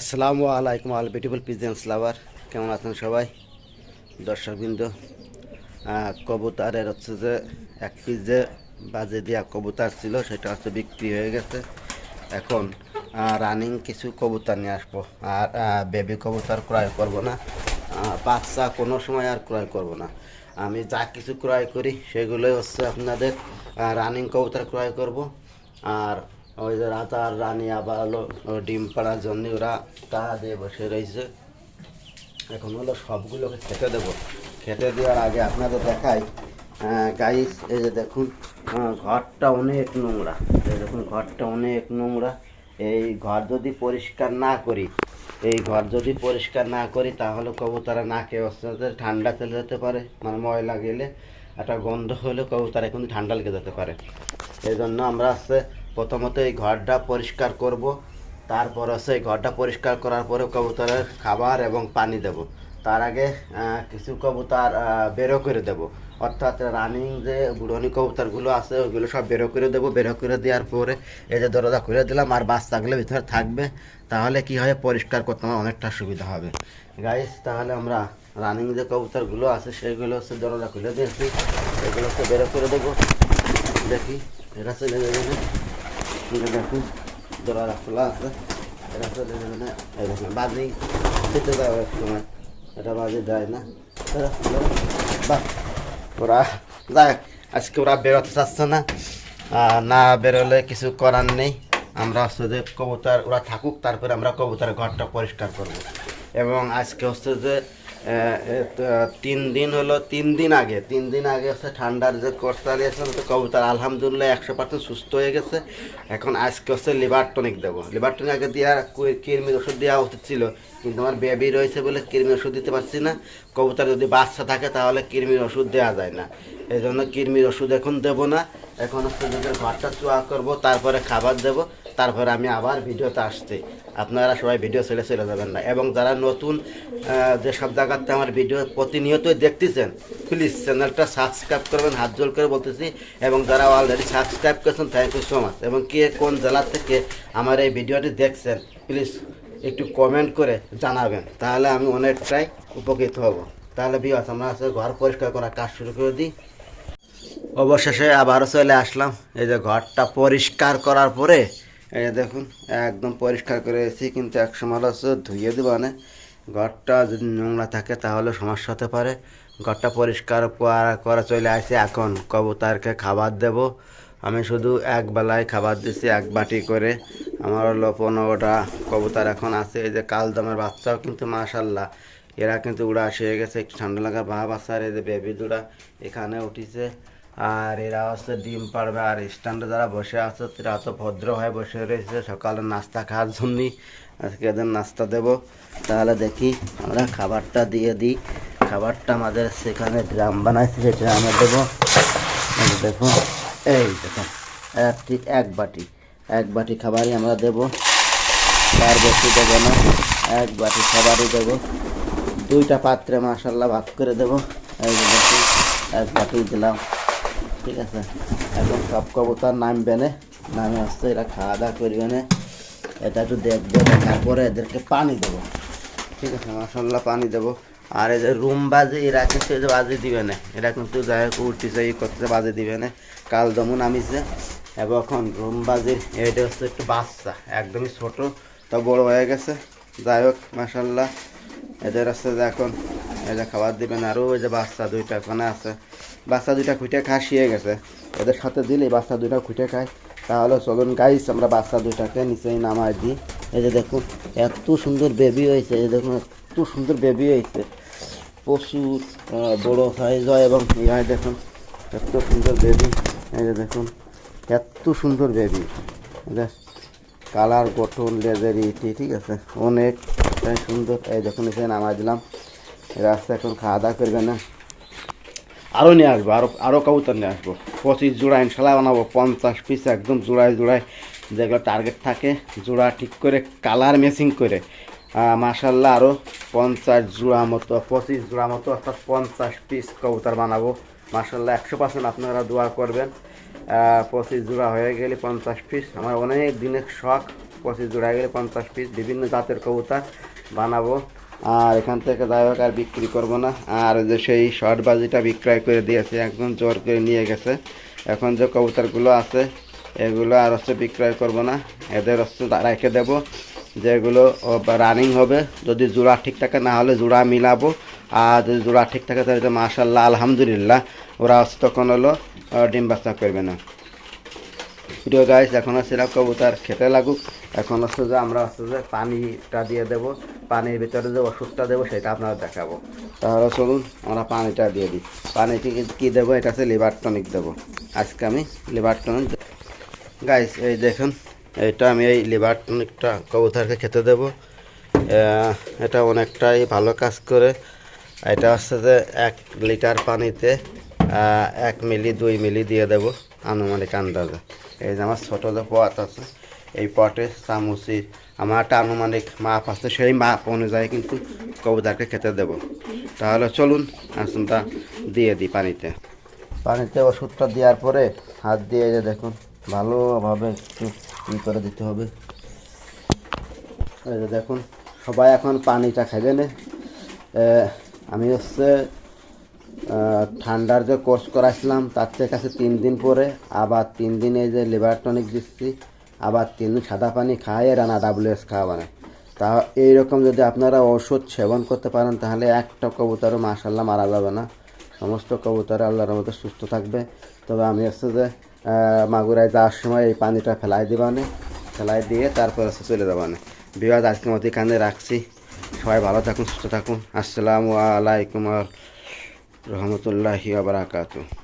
আসসালামু আলাইকুম আল beautiful pigeons লাভার, কেমন আছেন সবাই? দর্শকবৃন্দ, কবুতরের হচ্ছে যে এক পিস যে বাজে দেওয়া কবুতর ছিল সেটা হচ্ছে বিক্রি হয়ে গেছে। এখন রানিং কিছু কবুতর নিয়ে আসবো, আর বেবি কবুতর ক্রয় করব না, বাচ্চা কোনো সময় আর ক্রয় করব না। আমি যা কিছু ক্রয় করি সেগুলোই হচ্ছে আপনাদের রানিং কবুতর ক্রয় করব। আর ওই যে রাজা আর রানী আবার হলো ডিম পাড়ার জন্য ওরা তা দিয়ে বসে রয়েছে। এখন হলো সবগুলোকে খেতে দেবো। খেতে দেওয়ার আগে আপনাদের দেখাই গাইস, এই যে দেখুন, ঘরটা অনেক নোংরা। এই দেখুন, ঘরটা অনেক নোংরা। এই ঘর যদি পরিষ্কার না করি, তাহলে কবুতরা না খেয়ে আসতে ঠান্ডা চলে যেতে পারে, মানে ময়লা গেলে একটা গন্ধ হলে কবুতরা কিন্তু ঠান্ডা লেগে যেতে পারে। এই জন্য আমরা হচ্ছে প্রথমত এই ঘরটা পরিষ্কার করব। তারপর হচ্ছে এই ঘরটা পরিষ্কার করার পরে কবুতরের খাবার এবং পানি দেব। তার আগে কিছু কবুতর বেরো করে দেব, অর্থাৎ রানিং যে বুড়নি কবুতরগুলো আছে ওইগুলো সব বেরো করে দেবো। বেরো করে দেওয়ার পরে এই যে দরজা খুলে দিলাম, আর বাচ্চাগুলো ভিতরে থাকবে। তাহলে কি হয়, পরিষ্কার করতে আমার অনেকটা সুবিধা হবে গাইস। তাহলে আমরা রানিং যে কবুতরগুলো আছে সেগুলো হচ্ছে দরজা খুলে দিয়েছি, এগুলো হচ্ছে বেরো করে দেবো। দেখি এটা চলে যাবে না, দেখুন দরজা খোলা আছে, এটা চলে যাবে না। এই দেখুন বাজি দিতে দেওয়া এক সময়, এটা বাজি দেয় না। বাহ, ওরা যাক, আজকে ওরা বেরোতে চাচ্ছে না। না বেরোলে কিছু করার নেই। আমরা হচ্ছে যে কবুতর ওরা থাকুক, তারপরে আমরা কবুতরের ঘরটা পরিষ্কার করব। এবং আজকে হচ্ছে যে 3 দিন হলো, 3 দিন আগে হচ্ছে ঠান্ডার যে কোর্স চালিয়েছিল, তো কবুতর আলহামদুলিল্লাহ 100% সুস্থ হয়ে গেছে। এখন আজকে হচ্ছে লিভার টনিক দেবো। লিভার টনিক আগে দেওয়া কৃমির ওষুধ দেওয়া উচিত ছিল, কিন্তু আমার বেবি রয়েছে বলে কৃমির ওষুধ দিতে পারছি না। কবুতর যদি বাচ্চা থাকে তাহলে কৃমির ওষুধ দেওয়া যায় না, এই জন্য কৃমির ওষুধ এখন দেবো না। এখন হচ্ছে যদি ঘরটা চুয়া করবো, তারপরে খাবার দেবো, তারপরে আমি আবার ভিডিওতে আসছি। আপনারা সবাই ভিডিও চলে যাবেন না। এবং যারা নতুন যে সব জায়গাতে আমার ভিডিও প্রতিনিয়তই দেখতেছেন, প্লিজ চ্যানেলটা সাবস্ক্রাইব করবেন, হাত জোর করে বলতেছি। এবং যারা অলরেডি সাবস্ক্রাইব করেছেন, থ্যাংক ইউ সো মাচ। এবং কে কোন জেলা থেকে আমার এই ভিডিওটি দেখছেন, প্লিজ একটু কমেন্ট করে জানাবেন, তাহলে আমি অনেকটাই উপকৃত হব। তাহলে ভিউয়ার্স, আমরা ঘর পরিষ্কার করার কাজ শুরু করে দিই। অবশেষে আবারও চলে আসলাম। এই যে ঘরটা পরিষ্কার করার পরে এই যে দেখুন একদম পরিষ্কার করে এসেছি, কিন্তু এক সময় হচ্ছে ধুয়ে দেবো না। ঘরটা যদি নোংরা থাকে তাহলে সমস্যা হতে পারে। ঘরটা পরিষ্কার করা চলে আসছে। এখন কবুতরকে খাবার দেব। আমি শুধু এক বেলায় খাবার দিচ্ছি, 1 বাটি করে। আমার হলো 15টা কবুতর এখন আছে। এই যে কালদমের বাচ্চাও কিন্তু মাশাল্লাহ, এরা কিন্তু উড়া হয়ে গেছে, একটু ঠান্ডা লাগা ভাব আছে। আর এই যে বেবি দুরা এখানে উঠিছে, আর এরা হচ্ছে ডিম পাড়বে। আর স্ট্যান্ডে যারা বসে আছে তারা তো ভদ্র হয়ে বসে রয়েছে সকালে নাস্তা খাওয়ার জন্যই। আজকে এদের নাস্তা দেব। তাহলে দেখি আমরা খাবারটা দিয়ে দিই। খাবারটা আমাদের সেখানে ড্রাম বানাইছে, সেই ড্রামে দেবো। দেখুন, এই দেখুন, ঠিক 1 বাটি খাবারই আমরা দেব, তার বেশি দেবো না। 1 বাটি খাবারই দেবো। 2টা পাত্রে মাশাল্লাহ ভাগ করে দেবো। এই যে দেখুন, 1 বাটি দিলাম, ঠিক আছে। এখন সব কবুতর নামবে না, নামে আসছে, এরা খাওয়া দাওয়া করবে না। এটা একটু দেখবে, দেখার পরে এদেরকে পানি দেবো, ঠিক আছে। মাশাল্লাহ পানি দেবো। আর এই যে রুম বাজে, এরা কিন্তু এই যে বাজে দিবে না, এরা কিন্তু যাই হোক উঠতেছে, ই করতেছে, বাজে দিবে না। কাল দমু নামিছে। এবং এখন রুম বাজির এটা হচ্ছে একটু বাচ্চা, একদমই ছোট, তা বড় হয়ে গেছে। যাই হোক মাশাল্লাহ, এদের হচ্ছে যে এখন এই যে খাবার দিবেন। আরও ওই যে বাচ্চা 2টা ওখানে আছে, বাচ্চা 2টা খুঁটে খাওয়া শিয়ে গেছে। ওদের সাথে দিলে বাচ্চা 2টা খুঁটে খায়। তাহলে চলুন গাইস, আমরা বাচ্চা 2টাকে নিচেই নামাই দিই। এই যে দেখুন এত সুন্দর বেবি হয়েছে, এই দেখুন এত সুন্দর বেবি হয়েছে, প্রচুর বড় সাইজ হয় এবং ইহায় দেখুন এত সুন্দর বেবি। এই যে দেখুন এত সুন্দর বেবি, কালার গঠন লেজের ইটি, ঠিক আছে, অনেক সুন্দর। এই দেখুন এখানে নামাই দিলাম। রাস্তা এখন খাওয়া দাওয়া করবে না, আরও নিয়ে আসবো, আরও কবুতর নিয়ে আসবো। 25 জোড়া ইনশাল্লাহ বানাবো, 50 পিস একদম জোড়ায় যেগুলো টার্গেট থাকে, জোড়া ঠিক করে কালার ম্যাচিং করে মাশাল্লাহ আরও 50 জোড়া মতো, 25 জোড়া মতো, অর্থাৎ 50 পিস কবুতর বানাবো। মাশাল্লাহ 100% আপনারা দোয়া করবেন। 25 জোড়া হয়ে গেলে 50 পিস আমার অনেক দিনের শখ। 25 জোড়া গেলে 50 পিস বিভিন্ন জাতের কবুতর বানাবো। আর এখান থেকে যাই হোক আর বিক্রি করবো না। আর যে সেই শর্টবাজিটা বিক্রয় করে দিয়েছে, একদম জোর করে নিয়ে গেছে। এখন যে কবুতরগুলো আছে এগুলো আর হচ্ছে বিক্রয় করব না, এদের হচ্ছে রেখে দেবো। যেগুলো রানিং হবে, যদি জোড়া ঠিক থাকে না হলে জোড়া মিলাবো, আর যদি জোড়া ঠিক থাকে তাহলে মাশাআল্লাহ আলহামদুলিল্লাহ ওরা হচ্ছে তখন হলো ডিম বাচ্চা করবে না। প্রিয় গাইস, এখন হচ্ছে কবুতর খেতে লাগুক। এখন হচ্ছে যে আমরা হচ্ছে যে পানিটা দিয়ে দেবো, পানির ভিতরে যে ওষুধটা দেবো সেটা আপনারা দেখাবো। তাহলে চলুন আমরা পানিটা দিয়ে দিই। পানি কী দেবো, এটা হচ্ছে লিভার টনিক দেবো। আজকে আমি লিভার টনিক গাইস, এই দেখুন এটা আমি এই লিভার টনিকটা কবুতরকে খেতে দেবো। এটা অনেকটাই ভালো কাজ করে। এটা হচ্ছে যে 1 লিটার পানিতে 1 মিলি 2 মিলি দিয়ে দেবো আনুমানিক আন্দাজে। এই যে আমার ছোটো যে পট আছে, এই পটে চামচি আমার একটা আনুমানিক মাপ আছে, সেই মাপ অনুযায়ী কিন্তু কবুতরকে খেতে দেব। তাহলে চলুন আসুনটা দিয়ে দিই পানিতে। পানিতে ওষুধটা দেওয়ার পরে হাত দিয়ে যে দেখুন ভালোভাবে একটু ই করে দিতে হবে। এই যে দেখুন সবাই এখন পানিটা খাবে না। আমি হচ্ছে ঠান্ডার যে কোর্স করাছিলাম তার থেকে কাছে 3 দিন পরে আবার 3 দিন এই যে লিভার টনিক দিচ্ছি, আবার 3 দিন সাদা পানি খায় রানা WS খাওয়া মানে। তা এইরকম যদি আপনারা ওষুধ সেবন করতে পারেন তাহলে একটা কবুতরও মাশাআল্লাহ মারা যাবে না, সমস্ত কবুতর আল্লাহর মধ্যে সুস্থ থাকবে। তবে আমি হচ্ছে যে মাগুরায় যাওয়ার সময় এই পানিটা ফেলাই দিবানে, ফেলাই দিয়ে তারপর হচ্ছে চলে যাবানে। বিবাদ আজকের মতো এখানে রাখছি। সবাই ভালো থাকুন, সুস্থ থাকুন। আসসালামু আলাইকুম রহমতুল্লাহি ওয়া বারাকাতুহু।